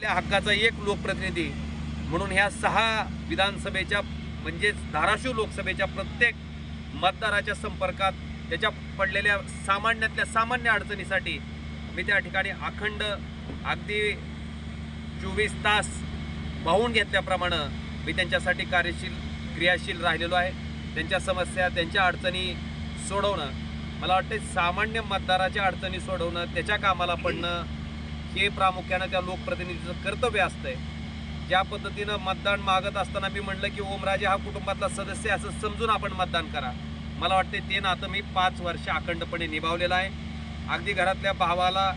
आपल्या हक्काचा एक लोकप्रतिनिधी म्हणून ह्या 6 विधानसभेच्या म्हणजेच धाराशिव लोकसभेच्या प्रत्येक मतदाराच्या संपर्कात त्याच्या पडलेल्या सामान्यातल्या सामान्य अडचणीसाठी मी त्या ठिकाणी अखंड अगदी 24 तास वाहून घेतल्याप्रमाणे मी त्यांच्यासाठी क्रियाशील राहिलेलो आहे। त्यांच्या समस्या त्यांच्या अडचणी सोडवणं, मला वाटतं सामान्य मतदाराच्या अडचणी सोडवणं, त्याच्या कामाला पडणं हे प्रामुख्यानं त्या लोकप्रतिनिधीचं कर्तव्य असतंय। ज्या पद्धतीनं मतदान मागत असताना मी म्हटलं की ओमराजे हा कुटुंबातला सदस्य असं समजून आपण मतदान करा, मला वाटते ते नातं मी 5 वर्ष अखंडपणे निभावलेलं आहे। अगदी घरातल्या भावाला,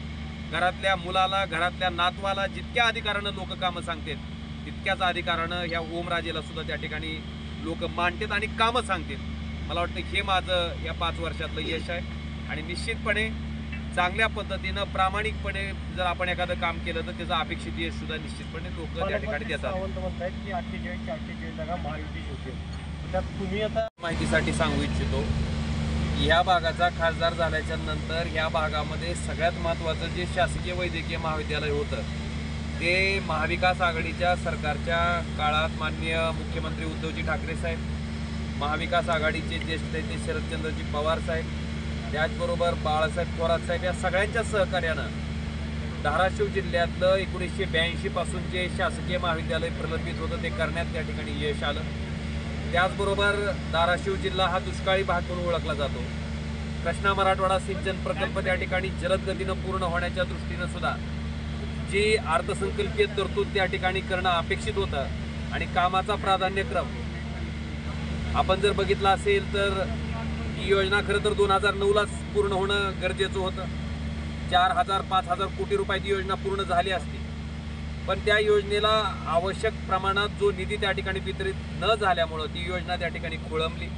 घरातल्या मुलाला, घरातल्या नातवाला जितक्या अधिकारानं लोक कामं सांगतात तितक्याच अधिकारानं ह्या ओमराजेला सुद्धा त्या ठिकाणी लोक मानतात आणि कामं सांगतात। मला वाटतं हे माझं या 5 वर्षातलं यश आहे आणि निश्चितपणे चांगल्या पद्धतीनं प्रामाणिकपणे जर आपण एखादं काम केलं तर त्याचं अपेक्षित यश सुद्धा निश्चितपणे लोक त्या ठिकाणी देतात। की 48 जागा महायुतीची होते, त्यात तुम्ही आता माहितीसाठी सांगू इच्छितो, ह्या भागाचा खासदार झाल्याच्या नंतर ह्या भागामध्ये सगळ्यात महत्त्वाचं जे शासकीय वैद्यकीय महाविद्यालय होतं ते महाविकास आघाडीच्या सरकारच्या काळात माननीय मुख्यमंत्री उद्धवजी ठाकरे साहेब, महाविकास आघाडीचे ज्येष्ठ नेते शरदचंद्रजी पवार साहेब, त्याचबरोबर बाळासाहेब थोरात साहेब या सगळ्यांच्या सहकार्यानं धाराशिव जिल्ह्यातलं 1982 पासून जे शासकीय महाविद्यालय प्रलंबित होतं ते करण्यात त्या ठिकाणी यश आलं। त्याचबरोबर धाराशिव जिल्हा हा दुष्काळी भाग म्हणून ओळखला जातो। कृष्णा मराठवाडा सिंचन प्रकल्प त्या ठिकाणी जलद गतीनं पूर्ण होण्याच्या दृष्टीनं सुद्धा जी अर्थसंकल्पीय तरतूद त्या ठिकाणी करणं अपेक्षित होतं आणि कामाचा प्राधान्यक्रम आपण जर बघितला असेल तर ही योजना खरं तर 2009लाच पूर्ण होणं गरजेचं होतं। 4000-5000 कोटी रुपयाची योजना पूर्ण झाली असती, पण त्या योजनेला आवश्यक प्रमाणात जो निधी त्या ठिकाणी वितरित न झाल्यामुळं ती योजना त्या ठिकाणी खोळंबली।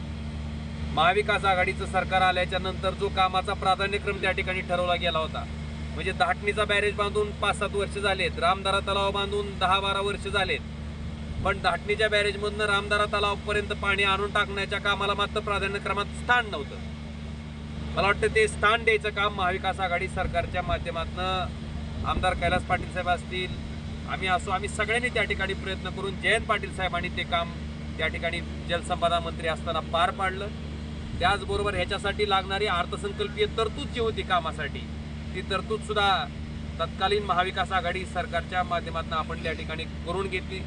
महाविकास आघाडीचं सरकार आल्याच्या नंतर जो कामाचा प्राधान्यक्रम त्या ठिकाणी ठरवला गेला होता, म्हणजे धाटणीचा बॅरेज बांधून 5-7 वर्ष झालेत, रामदारा तलाव बांधून 10-12 वर्ष झालेत, पण धाटणीच्या बॅरेजमधनं रामदारा तलावपर्यंत पाणी आणून टाकण्याच्या कामाला मात्र प्राधान्यक्रमात स्थान नव्हतं। मला वाटतं ते स्थान द्यायचं काम महाविकास आघाडी सरकारच्या माध्यमातून आमदार कैलास पाटील साहेब असतील, आम्ही सगळ्यांनी त्या ठिकाणी प्रयत्न करून जयंत पाटील साहेबांनी ते काम त्या ठिकाणी जलसंपदा मंत्री असताना पार पाडलं। त्याचबरोबर ह्याच्यासाठी लागणारी अर्थसंकल्पीय तरतूद जी होती कामासाठी, ती तरतूदसुद्धा तत्कालीन महाविकास आघाडी सरकारच्या माध्यमातून आपण त्या ठिकाणी करून घेतली।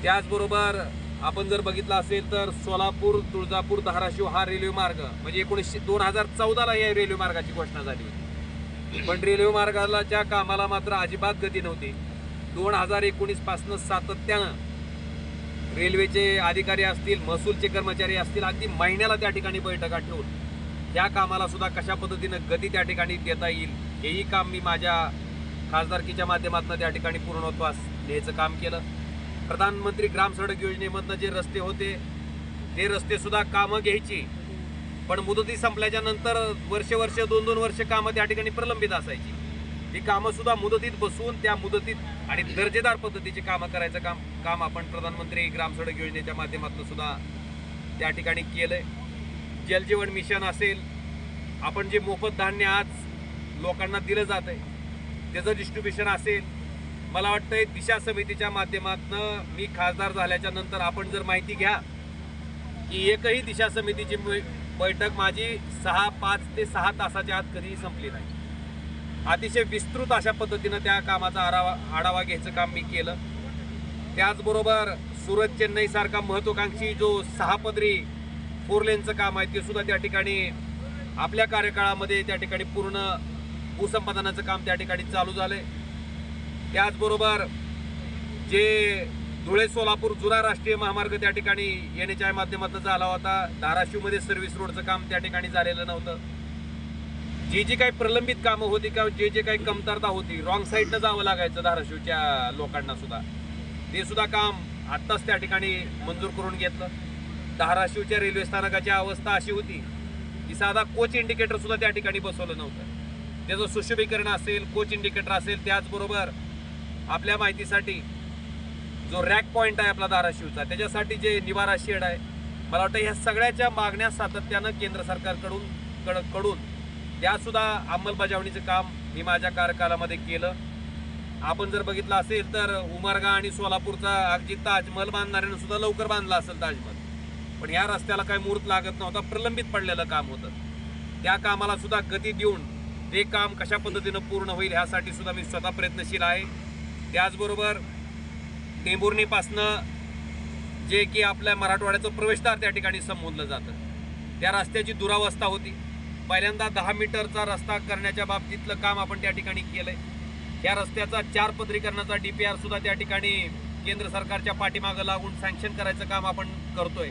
त्याचबरोबर आपण जर बघितलं असेल तर सोलापूर, तुळजापूर, धाराशिव हा रेल्वे मार्ग म्हणजे 2014ला या रेल्वे मार्गाची घोषणा झाली होती, पण रेल्वे मार्गाच्या कामाला मात्र अजिबात गती नव्हती। 2019 पासून सातत्यानं रेल्वेचे अधिकारी असतील, महसूलचे कर्मचारी असतील, अगदी महिन्याला त्या ठिकाणी बैठका ठेवून त्या कामाला सुद्धा कशा पद्धतीनं गती त्या ठिकाणी देता येईल हेही काम मी माझ्या खासदारकीच्या माध्यमातून त्या ठिकाणी पूर्णत्वास न्यायचं काम केलं। प्रधानमंत्री ग्राम सडक योजनेमधनं जे रस्ते होते ते रस्ते सुद्धा कामं घ्यायची, पण मुदती संपल्याच्या नंतर वर्ष 2-2 वर्ष कामं त्या ठिकाणी प्रलंबित असायची। ती कामं सुद्धा मुदतीत बसवून त्या मुदतीत आणि दर्जेदार पद्धतीची कामं करायचं काम आपण प्रधानमंत्री ग्राम सडक योजनेच्या माध्यमातून सुद्धा त्या ठिकाणी केलंय। जलजीवन मिशन असेल, आपण जे मोफत धान्य आज लोकांना दिलं जात आहे त्याचं डिस्ट्रीब्युशन असेल, मला वाटतंय दिशा समितीच्या माध्यमातून मी खासदार झाल्याच्या नंतर आपण जर माहिती घ्या की एकही दिशा समितीची बैठक माझी 5 ते 6 तासाच्या आत कधीही संपली नाही। अतिशय विस्तृत अशा पद्धतीनं त्या कामाचा आढावा घ्यायचं काम मी केलं। त्याचबरोबर सुरत चेन्नई सारखा महत्त्वाकांक्षी जो 6 पदरी 4 लेनचं काम आहे ते सुद्धा त्या ठिकाणी आपल्या कार्यकाळामध्ये त्या ठिकाणी पूर्ण भूसंपादनाचं काम त्या ठिकाणी चालू झालंय। त्याचबरोबर जे धुळे सोलापूर जुना राष्ट्रीय महामार्ग त्या ठिकाणी NHAI माध्यमातून झाला होता, धाराशिवमध्ये सर्व्हिस रोडचं काम त्या ठिकाणी झालेलं नव्हतं। जी काही प्रलंबित कामं होती किंवा जे काही कमतरता होती, रॉंग साईडनं जावं लागायचं धाराशिवच्या लोकांना सुद्धा, ते सुद्धा काम आत्ताच त्या ठिकाणी मंजूर करून घेतलं। धाराशिवच्या रेल्वे स्थानकाची अवस्था अशी होती की साधा कोच इंडिकेटर सुद्धा त्या ठिकाणी बसवलं नव्हतं। त्याचं सुशोभीकरण असेल, कोच इंडिकेटर असेल, त्याचबरोबर आपल्या माहितीसाठी जो रॅक पॉईंट आहे आपला धाराशिवचा त्याच्यासाठी जे निवारा शेड आहे, मला वाटतं ह्या सगळ्याच्या मागण्या सातत्यानं केंद्र सरकारकडून त्यासुद्धा अंमलबजावणीचं काम मी माझ्या कार्यकालामध्ये केलं आपण जर बघितलं असेल तर उमरगा आणि सोलापूरचा अगदी ताजमहल बांधणाऱ्यानं सुद्धा लवकर बांधला असेल ताजमहल, पण ह्या रस्त्याला काही मुहूर्त लागत नव्हता, प्रलंबित पडलेलं काम होतं. त्या कामाला सुद्धा गती देऊन ते काम कशा पद्धतीनं पूर्ण होईल ह्यासाठी सुद्धा मी स्वतः प्रयत्नशील आहे. त्याचबरोबर टेंभुर्णीपासनं जे की आपल्या मराठवाड्याचं प्रवेशद्वार त्या ठिकाणी संबोधलं जातं, त्या रस्त्याची दुरावस्था होती. पहिल्यांदा 10 मीटरचा रस्ता करण्याच्या बाबतीतलं काम आपण त्या ठिकाणी केलंय. या रस्त्याचा 4 पदरीकरणाचा DPR सुद्धा त्या ठिकाणी केंद्र सरकारच्या पाठीमागं लागून सँक्शन करायचं काम आपण करतोय.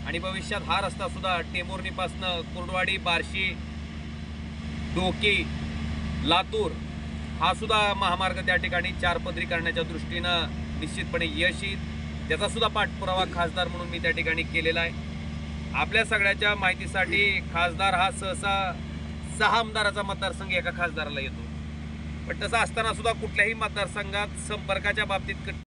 आणि भविष्यात हा रस्ता सुद्धा टेंभुर्णीपासनं कुर्डवाडी, बार्शी, डोकी, लातूर हा सुद्धा महामार्ग त्या ठिकाणी 4 पदरी करण्याच्या दृष्टीनं निश्चितपणे यश येईल. त्याचा सुद्धा पाठपुरावा खासदार म्हणून मी त्या ठिकाणी केलेला आहे. आपल्या सगळ्याच्या माहितीसाठी खासदार हा सहसा 6 आमदाराचा मतदारसंघ एका खासदाराला येतो, पण तसं असताना सुद्धा कुठल्याही मतदारसंघात संपर्काच्या बाबतीत